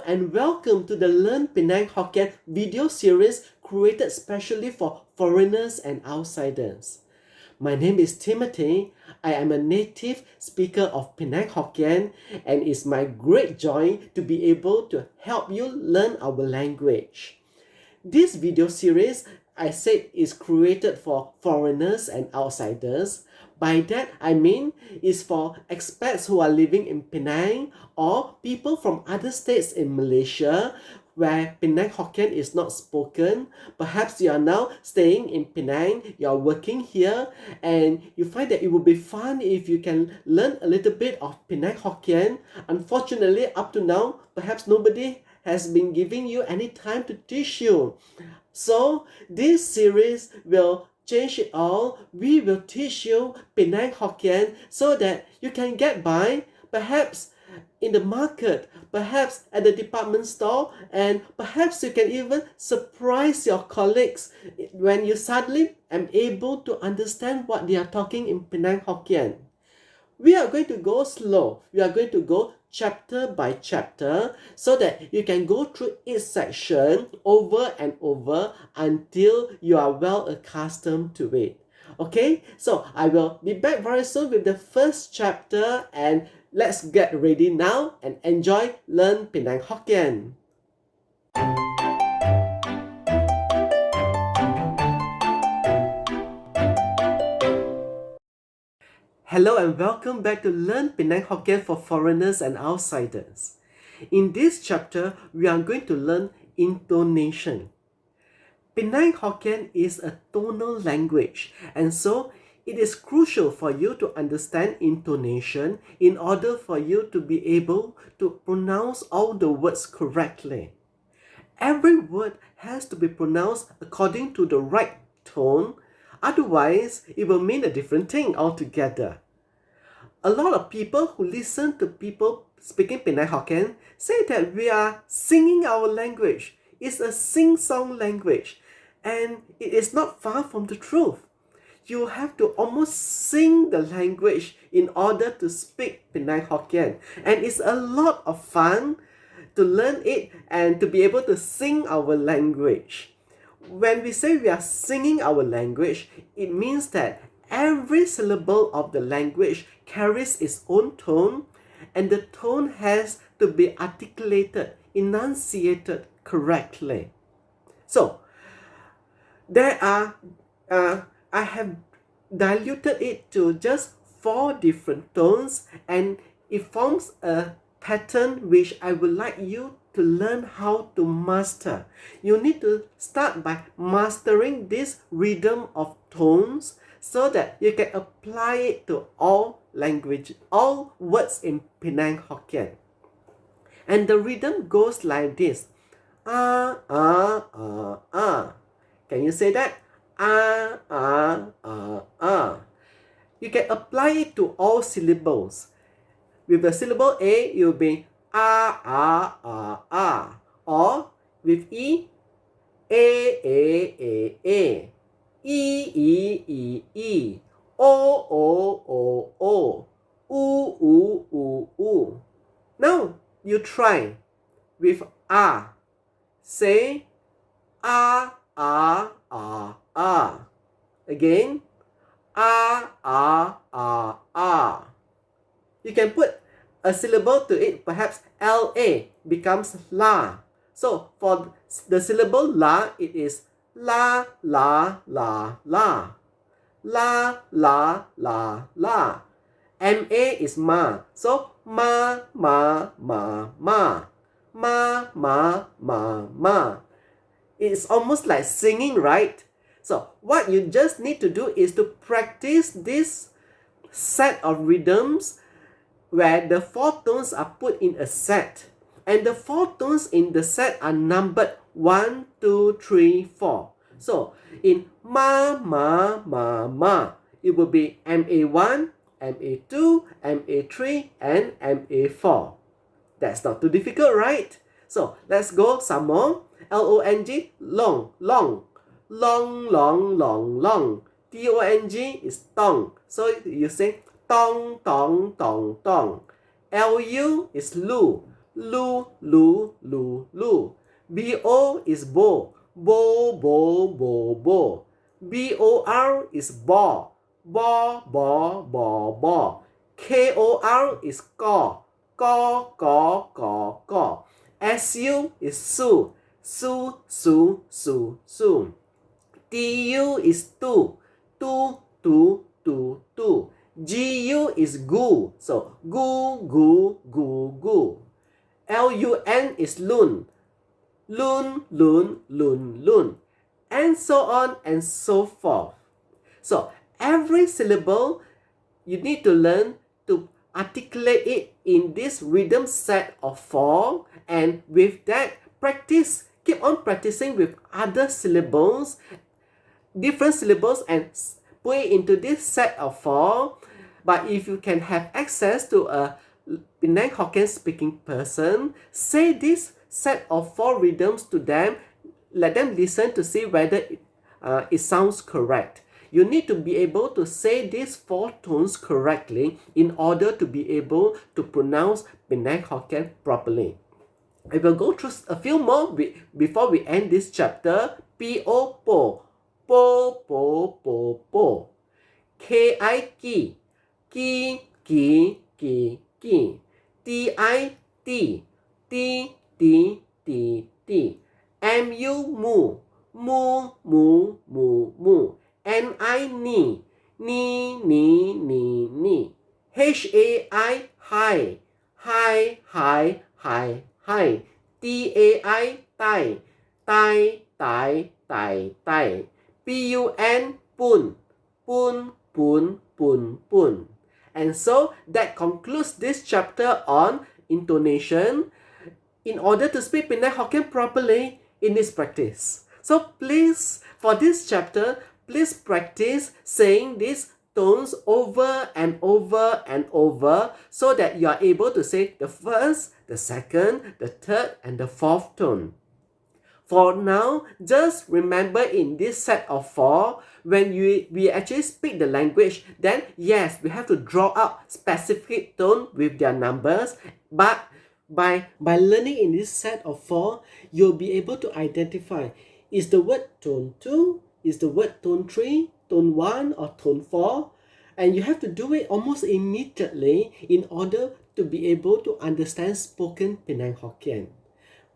and welcome to the Learn Penang Hokkien video series created specially for foreigners and outsiders. My name is Timothy. I am a native speaker of Penang Hokkien, and it's my great joy to be able to help you learn our language. This video series, I said, is created for foreigners and outsiders. By that, I mean is for expats who are living in Penang or people from other states in Malaysia where Penang Hokkien is not spoken. Perhaps you are now staying in Penang, you are working here, and you find that it would be fun if you can learn a little bit of Penang Hokkien. Unfortunately, up to now, perhaps nobody has been giving you any time to teach you. So this series will change it all. We will teach you Penang Hokkien so that you can get by, perhaps in the market, perhaps at the department store, and perhaps you can even surprise your colleagues when you suddenly am able to understand what they are talking in Penang Hokkien. We are going to go slow. We are going to go chapter by chapter so that you can go through each section over and over until you are well accustomed to it. Okay, so I will be back very soon with the first chapter, and let's get ready now and enjoy Learn Penang Hokkien. Hello and welcome back to Learn Penang Hokkien for foreigners and outsiders. In this chapter, we are going to learn intonation. Penang Hokkien is a tonal language, and so it is crucial for you to understand intonation in order for you to be able to pronounce all the words correctly. Every word has to be pronounced according to the right tone. Otherwise, it will mean a different thing altogether. A lot of people who listen to people speaking Penang Hokkien say that we are singing our language. It's a sing-song language, and it is not far from the truth. You have to almost sing the language in order to speak Penang Hokkien, and it's a lot of fun to learn it and to be able to sing our language. When we say we are singing our language, it means that every syllable of the language carries its own tone, and the tone has to be articulated, enunciated correctly. So, I have diluted it to just 4 different tones, and it forms a pattern which I would like you to learn how to master. You need to start by mastering this rhythm of tones so that you can apply it to all language, all words in Penang Hokkien. And the rhythm goes like this. Ah, ah, ah, ah. Can you say that? Ah, ah, ah, ah. You can apply it to all syllables. With the syllable A, it will be ah, ah, ah, ah. Or with E, A, E, O, U. Now, you try with ah. Say ah, ah, ah, ah. Again, ah, ah, ah, ah. You can put a syllable to it, perhaps LA becomes la. So for the syllable la, it is la, la, la, la. La, la, la, la. MA is ma. So ma, ma, ma, ma. Ma, ma, ma, ma. It's almost like singing, right? So what you just need to do is to practice this set of rhythms where the 4 tones are put in a set. And the 4 tones in the set are numbered 1, 2, 3, 4. So in ma, ma, ma, ma, it will be MA1, MA2, MA3, and MA4. That's not too difficult, right? So let's go some more. Long, long, long. Long, long, long, long. Tong is tong. So you say tong, tong, tong, tong. Lu is lu. Lu, lu, lu, lu. B-O is bo. Bo, bo, bo, bo. B-O-R is bo. Bo, bo, bo, bo. K-O-R is ko. Ko, ko, ko, ko. S-U is su. Su, su, su, su. T-U is tu. Tu, tu, tu, tu. G-U is gu. So, gu, gu, gu, gu. L-U-N is lun. Lun, lun, lun, lun. And so on and so forth. So, every syllable you need to learn to articulate it in this rhythm set of 4, and with that, keep on practicing with other syllables, different syllables, and put it into this set of 4. But if you can have access to a Penang Hokkien speaking person, say this set of 4 rhythms to them, let them listen to see whether it sounds correct. You need to be able to say these 4 tones correctly in order to be able to pronounce Penang Hokkien properly. I will go through a few more before we end this chapter. P-O, po. Po, po, po, po. K-I, ki. Ki, ki, ki, ki. T-I, ti. Ti, ti, ti, ti. M-U, mu. Mu, mu, mu, mu. N-I, ni. Ni, ni, ni, ni. H-A-I, hi. Hi, hi, hi, hi. T-A-I, tai. Tai, tai, tai, tai. P-U-N, pun. Pun, pun, pun, pun. And so that concludes this chapter on intonation. In order to speak Penang Hokkien properly, it needs practice. So please, for this chapter, please practice saying these tones over and over and over so that you are able to say the first, the second, the third, and the fourth tone. For now, just remember in this set of 4, when we actually speak the language, then yes, we have to draw out specific tone with their numbers. But by learning in this set of 4, you'll be able to identify, is the word tone 2, is the word tone 3, tone 1, or tone 4? And you have to do it almost immediately in order to be able to understand spoken Penang Hokkien.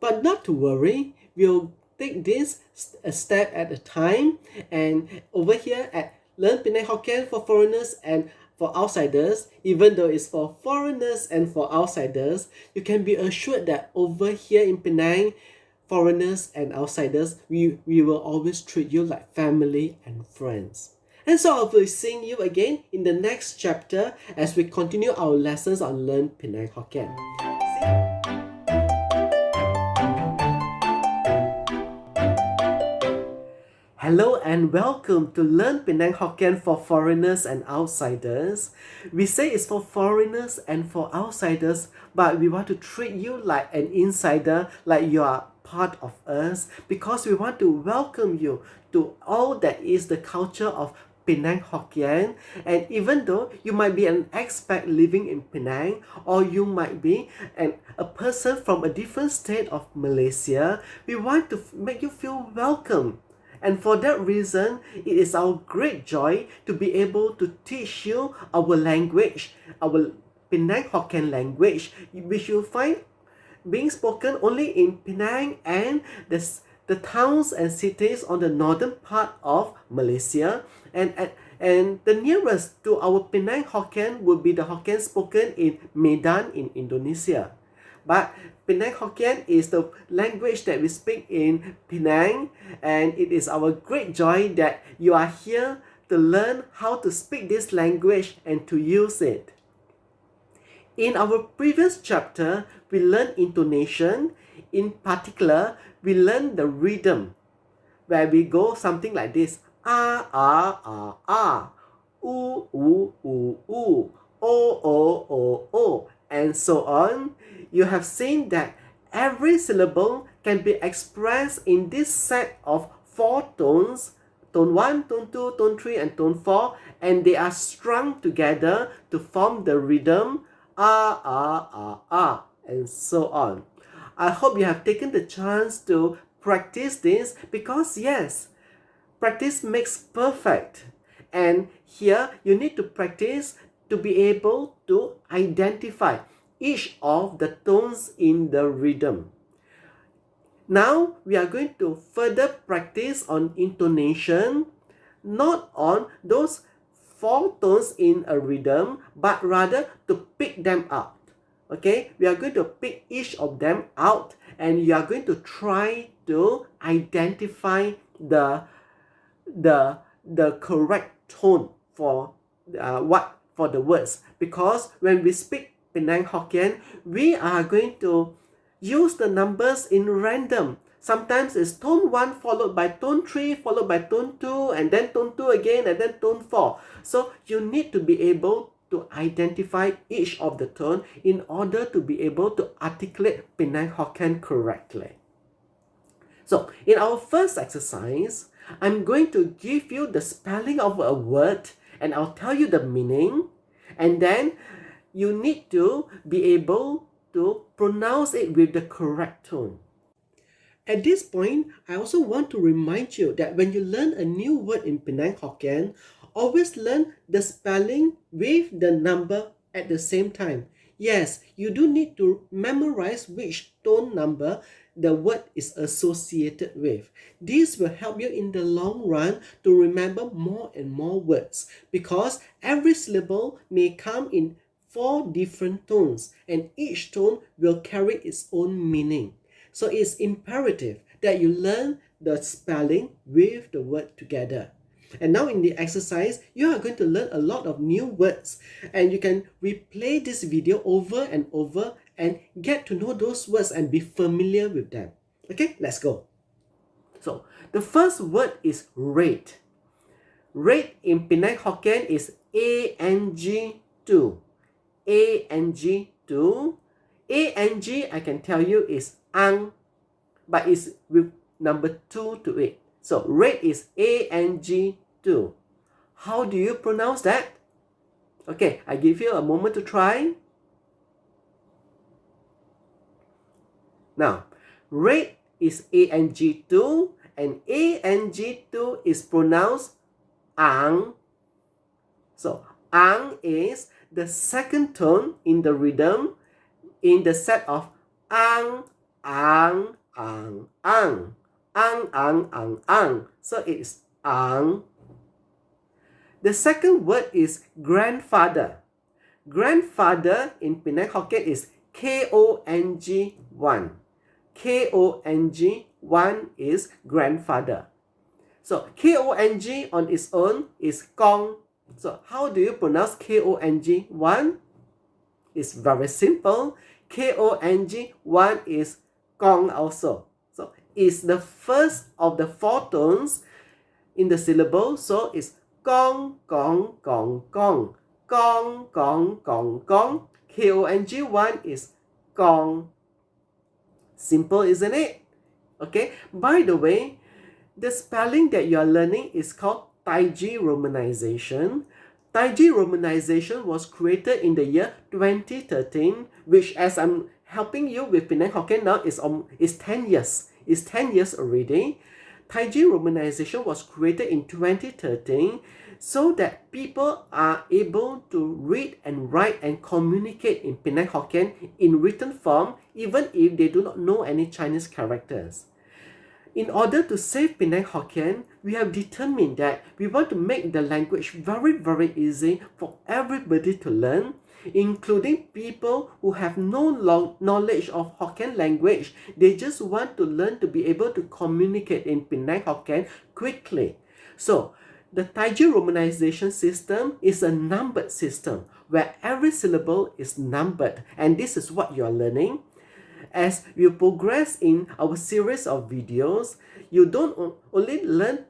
But not to worry, we'll take this a step at a time. And over here at Learn Penang Hokkien for Foreigners and for Outsiders, even though it's for foreigners and for outsiders, you can be assured that over here in Penang, foreigners and outsiders, we will always treat you like family and friends. And so I'll be seeing you again in the next chapter as we continue our lessons on Learn Penang Hokkien. See you. Hello and welcome to Learn Penang Hokkien for Foreigners and Outsiders. We say it's for foreigners and for outsiders, but we want to treat you like an insider, like you are part of us, because we want to welcome you to all that is the culture of Penang Hokkien. And even though you might be an expat living in Penang, or you might be a person from a different state of Malaysia, we want to make you feel welcome. And for that reason, it is our great joy to be able to teach you our language, our Penang Hokkien language, which you'll find being spoken only in Penang and the towns and cities on the northern part of Malaysia. And the nearest to our Penang Hokkien would be the Hokkien spoken in Medan in Indonesia. But Penang Hokkien is the language that we speak in Penang, and it is our great joy that you are here to learn how to speak this language and to use it. In our previous chapter, we learned intonation. In particular, we learned the rhythm, where we go something like this. Ah, ah, ah, ah. Ooh, ooh, ooh, ooh. Oh, oh, oh, oh. And so on. You have seen that every syllable can be expressed in this set of 4 tones, tone 1, tone 2, tone 3, and tone 4, and they are strung together to form the rhythm ah, ah, ah, ah. and so on. I hope you have taken the chance to practice this because yes, practice makes perfect. And here you need to practice to be able to identify each of the tones in the rhythm. Now we are going to further practice on intonation, not on those four tones in a rhythm, but rather to pick them out. Okay, we are going to pick each of them out and you are going to try to identify the correct tone for for the words, because when we speak Penang Hokkien, we are going to use the numbers in random. Sometimes it's tone 1 followed by tone 3 followed by tone 2 and then tone 2 again and then tone 4. So you need to be able to identify each of the tone in order to be able to articulate Penang Hokkien correctly. So in our first exercise, I'm going to give you the spelling of a word and I'll tell you the meaning, and then you need to be able to pronounce it with the correct tone. At this point, I also want to remind you that when you learn a new word in Penang Hokkien, always learn the spelling with the number at the same time. Yes, you do need to memorize which tone number the word is associated with. This will help you in the long run to remember more and more words, because every syllable may come in 4 different tones and each tone will carry its own meaning. So it's imperative that you learn the spelling with the word together. And now in the exercise, you are going to learn a lot of new words, and you can replay this video over and over and get to know those words and be familiar with them. Okay, let's go. So the first word is rate. Rate in Penang Hokkien is ANG2. ANG2. ANG, I can tell you, is ang, but it's with number 2 to it. So rate is ANG2. How do you pronounce that? Okay, I give you a moment to try. Now, rate is ANG2 and ANG2 is pronounced ang. So ang is the second tone in the rhythm in the set of ang, ang, ang, ang. Ang, ang, ang, ang. So it's ang. The second word is grandfather. Grandfather in Penang Hokkien is KONG1. KONG1 is grandfather. So KONG on its own is kong. So how do you pronounce KONG1? It's very simple. KONG1 is kong also. So it's the first of the 4 tones in the syllable. So it's kong, kong, kong, kong. Kong, kong, kong, kong. KONG1 is kong. Simple, isn't it? Okay. By the way, the spelling that you are learning is called Taiji romanization. Taiji romanization was created in the year 2013, which, as I'm helping you with Penang Hokkien now, is 10 years. It's 10 years already. Taiji romanization was created in 2013 so that people are able to read and write and communicate in Penang Hokkien in written form, even if they do not know any Chinese characters. In order to save Penang Hokkien, we have determined that we want to make the language very, very easy for everybody to learn, including people who have no knowledge of Hokkien language. They just want to learn to be able to communicate in Penang Hokkien quickly. So, the Taiji romanization system is a numbered system where every syllable is numbered, and this is what you are learning. As we progress in our series of videos, you don't only learn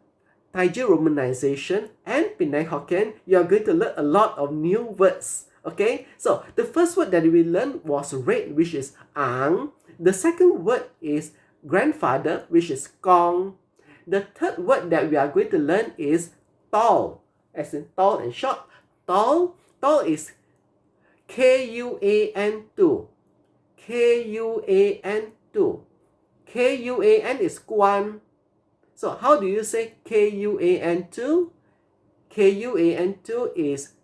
Taiji romanization and Penang Hokkien, you are going to learn a lot of new words. Okay, so the first word that we learned was rate, which is ang. The second word is grandfather, which is kong. The third word that we are going to learn is tall, as in tall and short. Tall is KUAN2. Kuan, Kuan is Guan. So how do you say Kuan2? Kuan2 is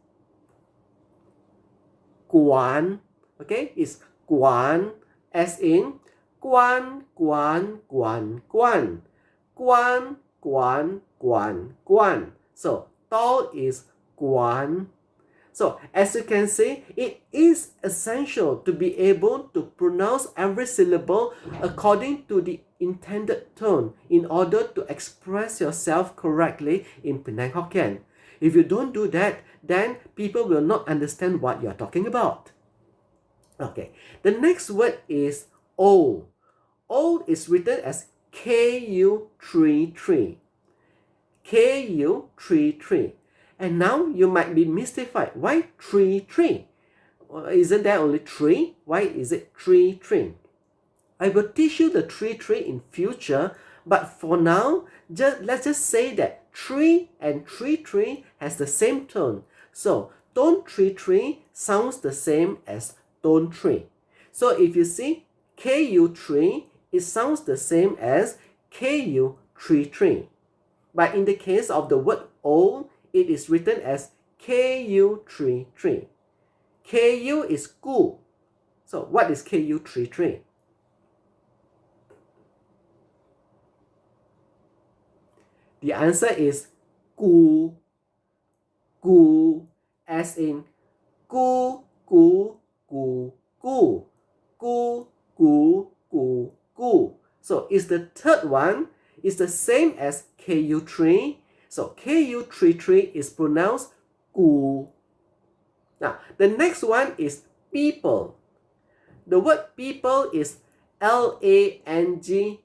Guan. Okay, it's Guan, as in Guan, Guan, Guan, Guan. Guan, Guan, Guan, Guan. So tall is Guan. So as you can see, it is essential to be able to pronounce every syllable according to the intended tone in order to express yourself correctly in Penang Hokkien. If you don't do that, then people will not understand what you're talking about. Okay, the next word is old. Old is written as KU33. KU33. And now you might be mystified. Why 3? Isn't there only 3? Why is it 3? I will teach you the 3 in future, but for now, let's just say that 3 and 3 has the same tone. So tone 3 sounds the same as tone 3. So if you see KU3, it sounds the same as KU33. But in the case of the word old, it is written as KU33. KU is ku. So what is KU33? The answer is gu. Gu, as in gu, gu, gu, gu. Gu, gu, gu, gu. So it's the third one. It's the same as KU3. So KU33 is pronounced gu. Now, the next one is people. The word people is lang2.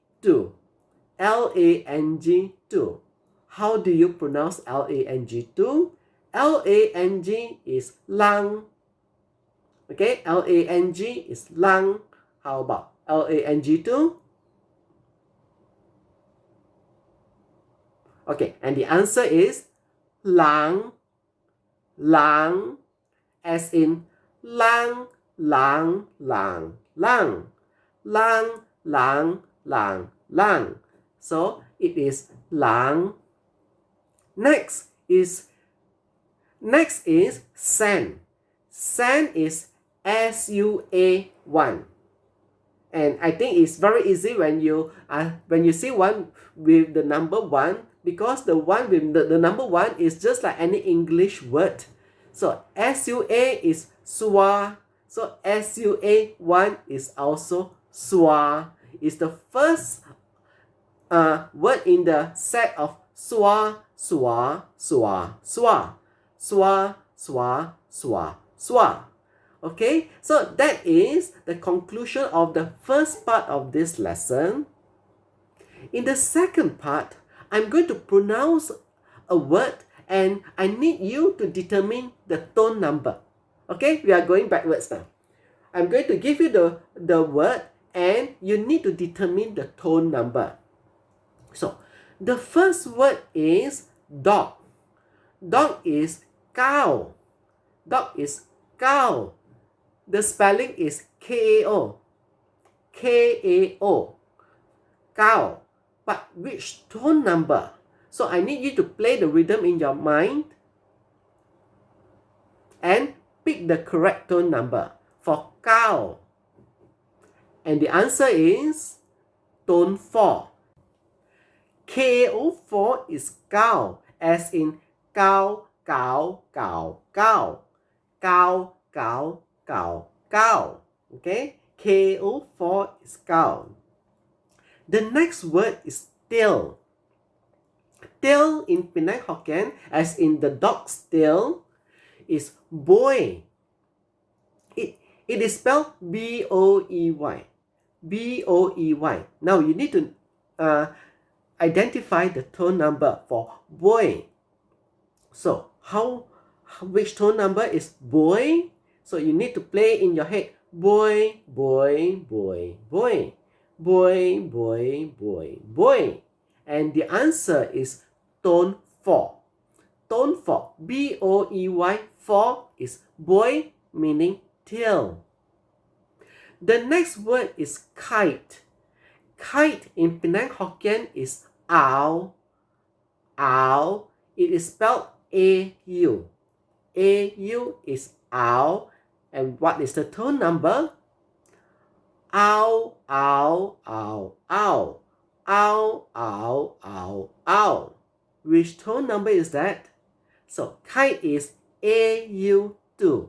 Lang2. How do you pronounce lang2? Lang is lang. Okay, lang is lang. How about lang2? Okay, and the answer is lang, lang, as in lang, lang, lang, lang, lang, lang, lang, lang. So it is lang. Next is san. San is SUA1. And I think it's very easy when you see one with the number 1, because the one with the number 1 is just like any English word. So SUA is swa. So SUA1 is also swa. It's the first word in the set of swa, swa, swa, swa. Swa, swa, swa, swa. Okay, so that is the conclusion of the first part of this lesson. In the second part, I'm going to pronounce a word and I need you to determine the tone number. Okay, we are going backwards now. I'm going to give you the word and you need to determine the tone number. So, the first word is dog. Dog is cow. Dog is cow. The spelling is Kao. Kao. Cow. But which tone number? So I need you to play the rhythm in your mind and pick the correct tone number for cow. And the answer is tone 4. Ko4 is cow, as in cow, cow, cow, cow. Cow, cow, cow, cow. Okay? Ko4 is cow. The next word is tail. Tail in Penang Hokkien, as in the dog's tail, is boy. It is spelled B-O-E-Y. B-O-E-Y. Now you need to identify the tone number for boy. So which tone number is boy? So you need to play in your head. Boy, boy, boy, boy. Boy, boy, boy, boy. And the answer is tone 4. Tone 4. B-O-E-Y 4 is boy, meaning tail. The next word is kite. Kite in Penang Hokkien is owl. Owl. It is spelled A-U. A-U is owl. And what is the tone number? Ow, ow, ow, ow. Ow, ow, ow, ow. Which tone number is that? So kite is AU2.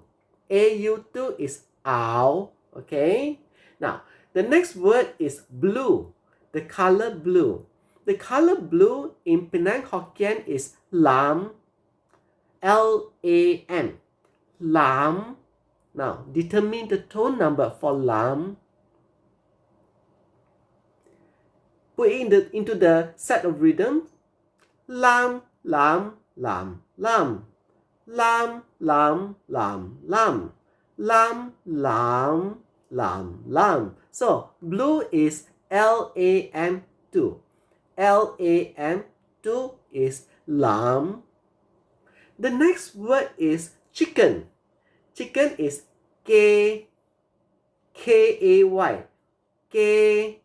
AU2 is ow. Okay. Now, the next word is blue. The color blue. The color blue in Penang Hokkien is lam. L-A-M. Lam. Now, determine the tone number for lam. Put it into the set of rhythm. Lam, lam, lam, lam. Lam, lam, lam, lam. Lam, lam, lam, lam. So, blue is L-A-M-2. L-A-M-2 is lam. The next word is chicken. Chicken is K, K-A-Y. K.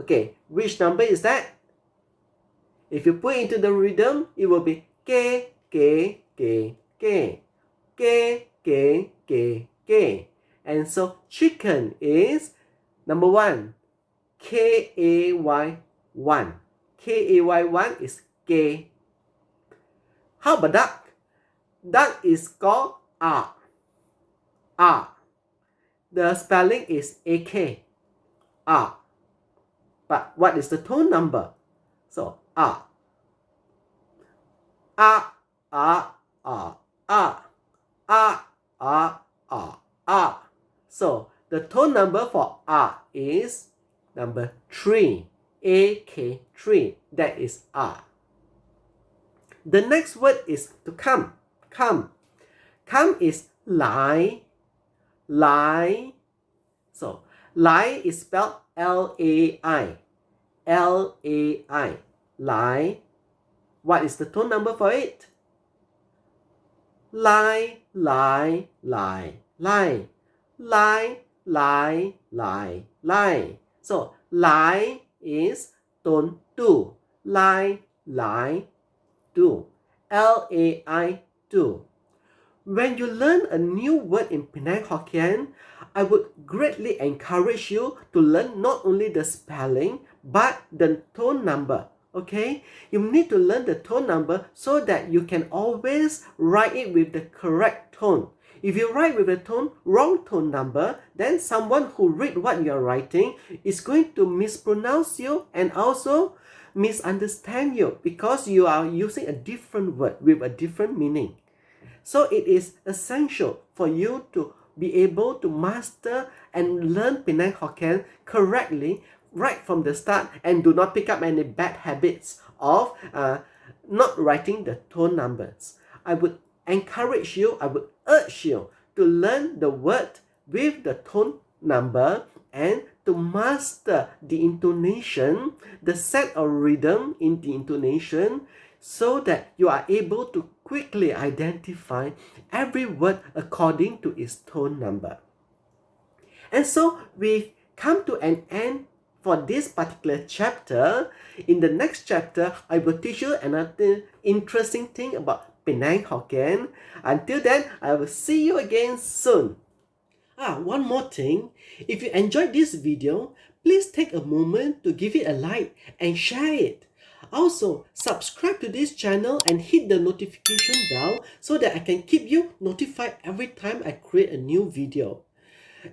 Okay, which number is that? If you put into the rhythm, it will be K, K, K, K. K, K, K, K. And so chicken is number 1. K-A-Y 1. K-A-Y 1 is K. How about duck? Duck is called R. R. The spelling is A-K. R. But what is the tone number? So R. R, R, R, R. R, R, R, R. So the tone number for R is number 3. AK3. That is R. The next word is to come. Come. Come is lie. Lie. So lie is spelled L-A-I. L-A-I. Lie. What is the tone number for it? Lie, lie, lie, lie. Lie, lie, lie, lie. So lie is tone 2. Lie, lie, 2. L-A-I 2. When you learn a new word in Penang Hokkien, I would greatly encourage you to learn not only the spelling, but the tone number. Okay? You need to learn the tone number so that you can always write it with the correct tone. If you write with the wrong tone number, then someone who read what you are writing is going to mispronounce you and also misunderstand you because you are using a different word with a different meaning. So it is essential for you to be able to master and learn Penang Hokkien correctly right from the start, and do not pick up any bad habits of not writing the tone numbers. I would encourage you, I would urge you to learn the word with the tone number and to master the intonation, the set of rhythm in the intonation, so that you are able to quickly identify every word according to its tone number. And so we've come to an end for this particular chapter. In the next chapter, I will teach you another interesting thing about Penang Hokkien. Until then, I will see you again soon. One more thing. If you enjoyed this video, please take a moment to give it a like and share it. Also, subscribe to this channel and hit the notification bell so that I can keep you notified every time I create a new video.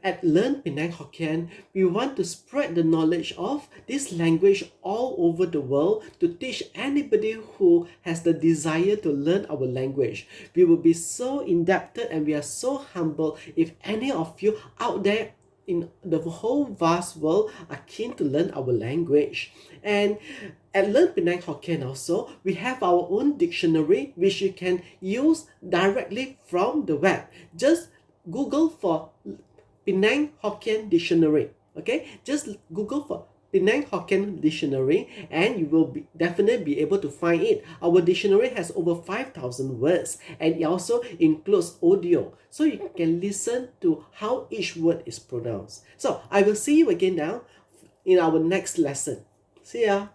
At Learn Penang Hokkien, we want to spread the knowledge of this language all over the world to teach anybody who has the desire to learn our language. We will be so indebted and we are so humble if any of you out there in the whole vast world are keen to learn our language. And at Learn Penang Hokkien also, we have our own dictionary which you can use directly from the web. Just Google for Penang Hokkien Dictionary. Okay, just Google for Penang Hokkien Dictionary, and you will definitely be able to find it. Our dictionary has over 5,000 words, and it also includes audio, so you can listen to how each word is pronounced. So I will see you again now in our next lesson. See ya.